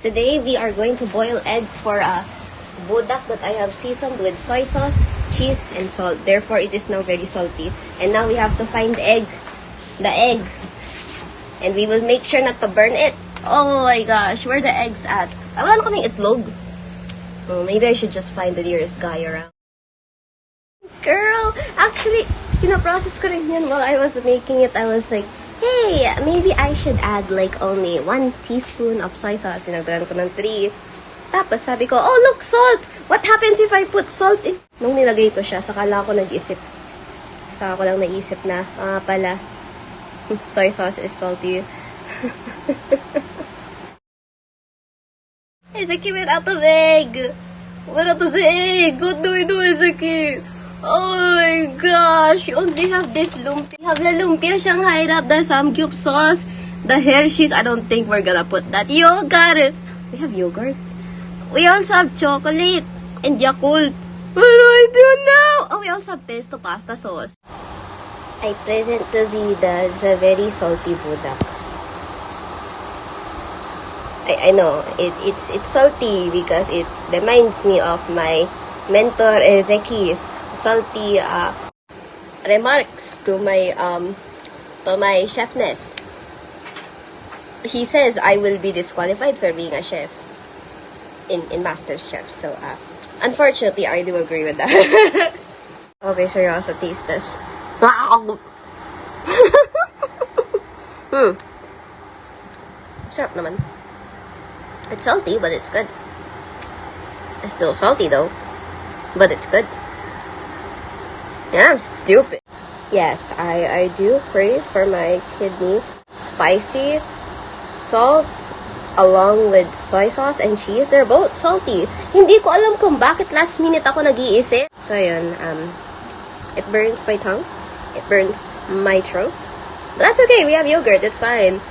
Today, we are going to boil egg for a budak that I have seasoned with soy sauce, cheese, and salt. Therefore, it is now very salty. And now we have to find the egg. And we will make sure not to burn it. Oh my gosh, where the eggs at? Wala na kaming itlog. Oh, maybe I should just find the nearest guy around. Girl, actually, pinaprocess ko rin yun while I was making it. I was like, hey, maybe I should add like only 1 teaspoon of soy sauce. Dinagdagan ko ng 3. Tapos sabi ko, oh look, salt! What happens if I put salt in? Nung nilagay ko siya, saka lang ako nag-isip. Saka ko lang naisip na, pala, soy sauce is salty. Ezeki went out of egg! Went out of the egg! What do we do, Ezeki? Oh my gosh! You only have this lumpia. You have the lumpia Shanghai wrap, the samgyup sauce, the Hershey's. I don't think we're gonna put that. Yogurt! We have yogurt. We also have chocolate and Yakult. What do I do now? Oh, we also have pesto pasta sauce. I present to Zida as a very salty budak. I know, it's salty because it reminds me of my mentor Ezeki's salty remarks to my chefness. He says I will be disqualified for being a chef in MasterChef. So unfortunately, I do agree with that. Okay, so you also taste this. Sarap naman. It's salty, but it's good. It's still salty though, but it's good. Yeah, I'm stupid. Yes, I do crave for my kidney. Spicy, salt, along with soy sauce and cheese. They're both salty. Hindi ko alam kung bakit last minute ako nag-iisip. So yun, it burns my tongue. It burns my throat. But that's okay, we have yogurt, it's fine.